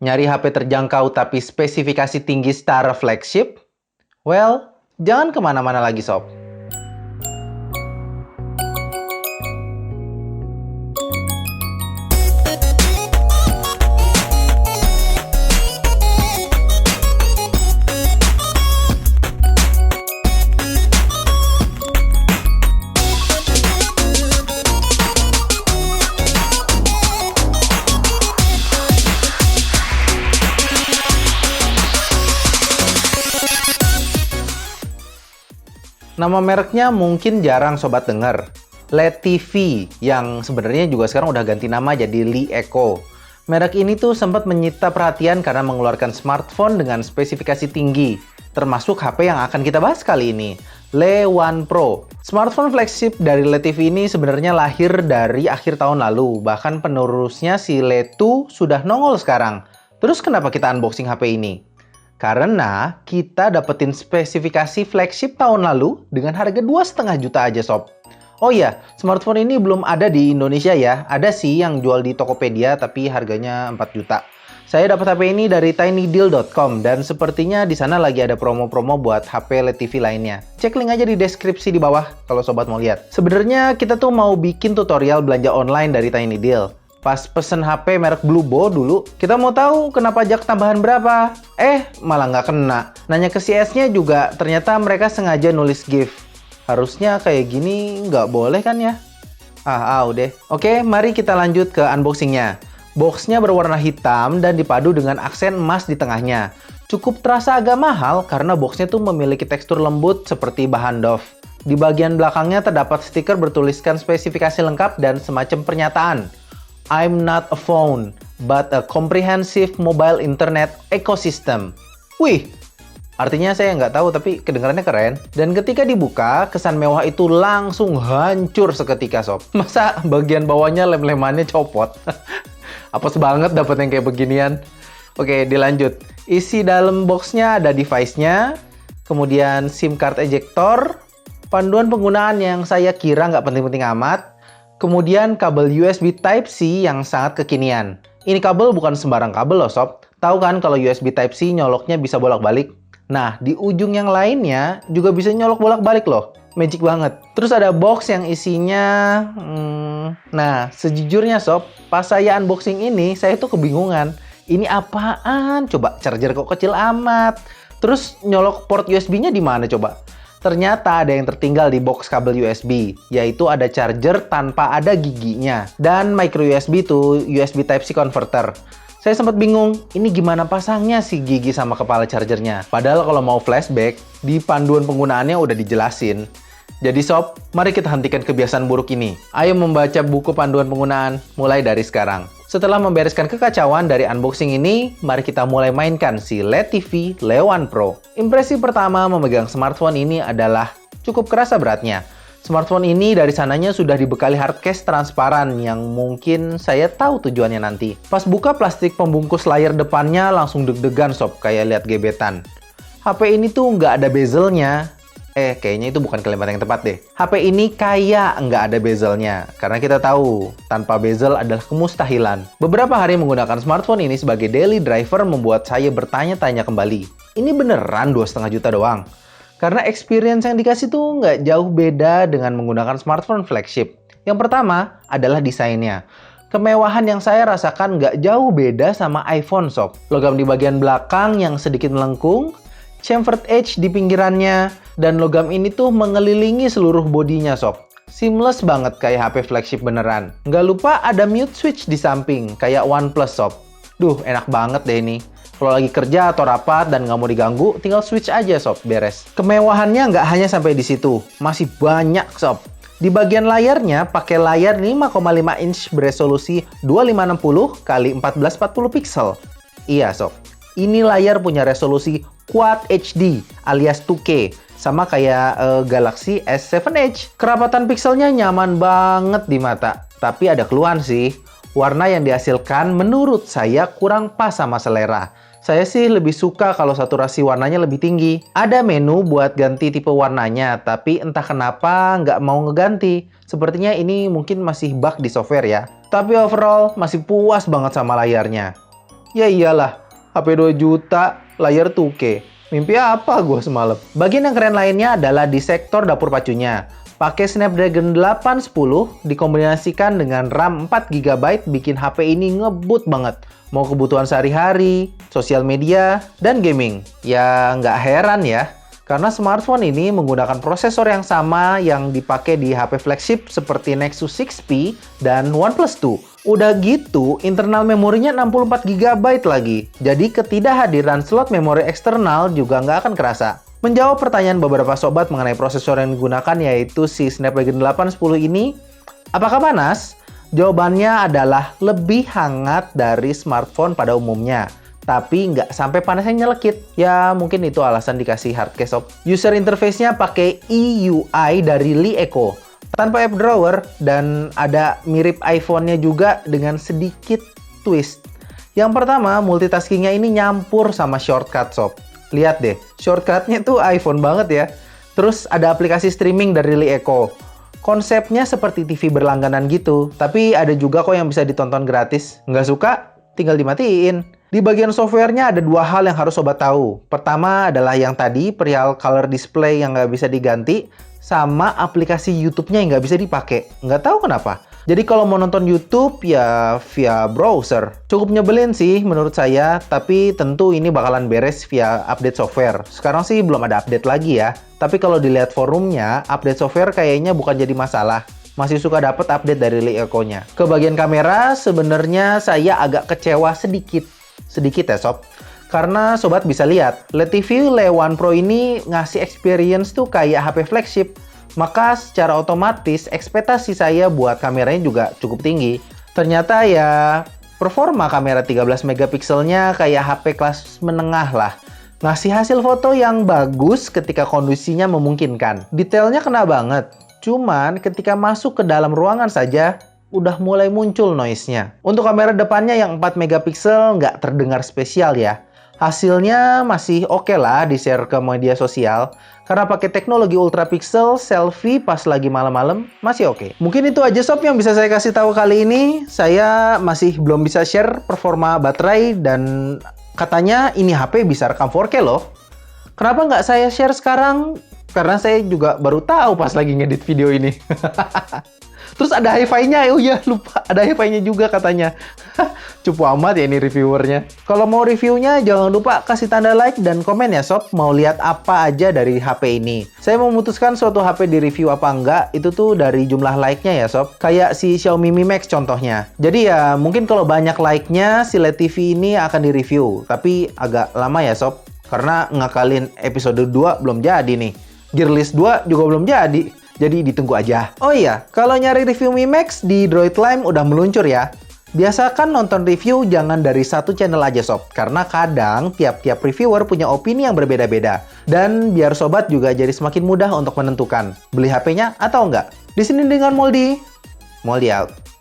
Nyari HP terjangkau tapi spesifikasi tinggi secara flagship? Well, jangan kemana-mana lagi sob. Nama mereknya mungkin jarang sobat dengar. LED TV, yang sebenarnya juga sekarang udah ganti nama jadi Li Eco. Merek ini tuh sempat menyita perhatian karena mengeluarkan smartphone dengan spesifikasi tinggi, termasuk HP yang akan kita bahas kali ini, Le One Pro. Smartphone flagship dari LED TV ini sebenarnya lahir dari akhir tahun lalu, bahkan penerusnya si Le 2 sudah nongol sekarang. Terus kenapa kita unboxing HP ini? Karena kita dapetin spesifikasi flagship tahun lalu dengan harga 2,5 juta aja sob. Oh iya, smartphone ini belum ada di Indonesia ya. Ada sih yang jual di Tokopedia tapi harganya 4 juta. Saya dapat HP ini dari tinydeal.com dan sepertinya di sana lagi ada promo-promo buat HP LED TV lainnya. Cek link aja di deskripsi di bawah kalau sobat mau lihat. Sebenarnya kita tuh mau bikin tutorial belanja online dari Tiny Deal. Pas pesen HP merek Bluebo dulu, kita mau tahu kena pajak tambahan berapa. Malah nggak kena. Nanya ke CS-nya juga, ternyata mereka sengaja nulis gift. Harusnya kayak gini nggak boleh kan ya? Udah. Oke, mari kita lanjut ke unboxingnya. Boxnya berwarna hitam dan dipadu dengan aksen emas di tengahnya. Cukup terasa agak mahal karena boxnya tuh memiliki tekstur lembut seperti bahan doff. Di bagian belakangnya terdapat stiker bertuliskan spesifikasi lengkap dan semacam pernyataan. I'm not a phone, but a comprehensive mobile internet ecosystem. Wih, artinya saya nggak tahu tapi kedengarannya keren. Dan ketika dibuka, kesan mewah itu langsung hancur seketika sob. Masa bagian bawahnya lem-lemannya copot? Apes banget dapet yang kayak beginian. Oke, dilanjut. Isi dalam boxnya ada device-nya, kemudian SIM card ejector, panduan penggunaan yang saya kira nggak penting-penting amat, kemudian kabel USB Type-C yang sangat kekinian. Ini kabel bukan sembarang kabel loh sob. Tahu kan kalau USB Type-C nyoloknya bisa bolak-balik? Nah, di ujung yang lainnya juga bisa nyolok bolak-balik loh. Magic banget. Terus ada box yang isinya... Nah, sejujurnya sob, pas saya unboxing ini, saya tuh kebingungan. Ini apaan? Coba charger kok kecil amat. Terus nyolok port USB-nya di mana coba? Ternyata ada yang tertinggal di box kabel USB, yaitu ada charger tanpa ada giginya, dan micro USB to USB Type-C converter. Saya sempat bingung, ini gimana pasangnya si gigi sama kepala chargernya? Padahal kalau mau flashback, di panduan penggunaannya udah dijelasin. Jadi sob, mari kita hentikan kebiasaan buruk ini. Ayo membaca buku panduan penggunaan, mulai dari sekarang. Setelah membereskan kekacauan dari unboxing ini, mari kita mulai mainkan si LED TV Le One Pro. Impresi pertama memegang smartphone ini adalah cukup kerasa beratnya. Smartphone ini dari sananya sudah dibekali hardcase transparan yang mungkin saya tahu tujuannya nanti. Pas buka plastik pembungkus layar depannya langsung deg-degan sob, kayak lihat gebetan. HP ini tuh nggak ada bezelnya. Kayaknya itu bukan kalimat yang tepat deh. HP ini kayak nggak ada bezelnya. Karena kita tahu, tanpa bezel adalah kemustahilan. Beberapa hari menggunakan smartphone ini sebagai daily driver membuat saya bertanya-tanya kembali. Ini beneran 2,5 juta doang? Karena experience yang dikasih tuh nggak jauh beda dengan menggunakan smartphone flagship. Yang pertama adalah desainnya. Kemewahan yang saya rasakan nggak jauh beda sama iPhone sob. Logam di bagian belakang yang sedikit melengkung, chamfered edge di pinggirannya, dan logam ini tuh mengelilingi seluruh bodinya sob. Seamless banget kayak HP flagship beneran. Nggak lupa ada mute switch di samping, kayak OnePlus sob. Duh, enak banget deh ini. Kalau lagi kerja atau rapat dan nggak mau diganggu, tinggal switch aja sob, beres. Kemewahannya nggak hanya sampai di situ, masih banyak sob. Di bagian layarnya pakai layar 5,5 inch beresolusi 2560 x 1440 pixel. Iya sob, ini layar punya resolusi Quad HD alias 2K. Sama kayak Galaxy S7 Edge. Kerapatan pixelnya nyaman banget di mata. Tapi ada keluhan sih. Warna yang dihasilkan menurut saya kurang pas sama selera. Saya sih lebih suka kalau saturasi warnanya lebih tinggi. Ada menu buat ganti tipe warnanya, tapi entah kenapa nggak mau ngeganti. Sepertinya ini mungkin masih bug di software ya. Tapi overall masih puas banget sama layarnya. Ya iyalah, HP 2 juta, layar 2K. Mimpi apa gue semalam? Bagian yang keren lainnya adalah di sektor dapur pacunya. Pakai Snapdragon 810 dikombinasikan dengan RAM 4 GB bikin HP ini ngebut banget. Mau kebutuhan sehari-hari, sosial media, dan gaming. Ya nggak heran ya, karena smartphone ini menggunakan prosesor yang sama yang dipakai di HP flagship seperti Nexus 6P dan OnePlus 2. Udah gitu, internal memorinya 64 GB lagi. Jadi ketidakhadiran slot memori eksternal juga nggak akan kerasa. Menjawab pertanyaan beberapa sobat mengenai prosesor yang digunakan yaitu si Snapdragon 810 ini, apakah panas? Jawabannya adalah lebih hangat dari smartphone pada umumnya. Tapi nggak sampai panasnya nyelekit. Ya mungkin itu alasan dikasih hardcase sob. User interface-nya pakai EUI dari Li Eco. Tanpa app drawer dan ada mirip iPhone-nya juga dengan sedikit twist. Yang pertama, multitasking-nya ini nyampur sama shortcut sob. Lihat deh, shortcut-nya tuh iPhone banget ya. Terus ada aplikasi streaming dari Li Eco. Konsepnya seperti TV berlangganan gitu, tapi ada juga kok yang bisa ditonton gratis. Nggak suka? Tinggal dimatiin. Di bagian softwarenya ada dua hal yang harus sobat tahu. Pertama adalah yang tadi, perihal color display yang nggak bisa diganti, sama aplikasi YouTube-nya yang nggak bisa dipakai. Nggak tahu kenapa. Jadi kalau mau nonton YouTube ya via browser. Cukup nyebelin sih menurut saya, tapi tentu ini bakalan beres via update software. Sekarang sih belum ada update lagi ya. Tapi kalau dilihat forumnya, update software kayaknya bukan jadi masalah. Masih suka dapat update dari Li Eco-nya. Ke bagian kamera, sebenarnya saya agak kecewa sedikit. Sedikit ya sob. Karena sobat bisa lihat, LTV Le1 Pro ini ngasih experience tuh kayak HP flagship. Maka secara otomatis ekspektasi saya buat kameranya juga cukup tinggi. Ternyata ya performa kamera 13 megapikselnya kayak HP kelas menengah lah. Ngasih hasil foto yang bagus ketika kondisinya memungkinkan. Detailnya kena banget. Cuman ketika masuk ke dalam ruangan saja, udah mulai muncul noise-nya. Untuk kamera depannya yang 4 megapiksel nggak terdengar spesial ya. Hasilnya masih oke lah di-share ke media sosial. Karena pakai teknologi ultra pixel, selfie pas lagi malam-malam masih oke. Mungkin itu aja sob yang bisa saya kasih tahu kali ini. Saya masih belum bisa share performa baterai dan katanya ini HP bisa rekam 4K loh. Kenapa nggak saya share sekarang? Karena saya juga baru tahu pas lagi ngedit video ini. Terus ada hi-fi-nya, oh ya lupa, ada hi-fi-nya juga katanya. Cupu amat ya ini reviewernya. Kalau mau reviewnya jangan lupa kasih tanda like dan komen ya sob, mau lihat apa aja dari HP ini. Saya memutuskan suatu HP di review apa enggak, itu tuh dari jumlah like-nya ya sob. Kayak si Xiaomi Mi Max contohnya. Jadi ya mungkin kalau banyak like-nya si LED TV ini akan di-review. Tapi agak lama ya sob, karena ngakalin episode 2 belum jadi nih. Gearlist 2 juga belum jadi. Jadi ditunggu aja. Oh iya, kalau nyari review Mi Max di Droid Lime udah meluncur ya. Biasakan nonton review jangan dari satu channel aja sob. Karena kadang tiap-tiap reviewer punya opini yang berbeda-beda. Dan biar sobat juga jadi semakin mudah untuk menentukan beli HP-nya atau enggak. Di sini dengan Moldi out.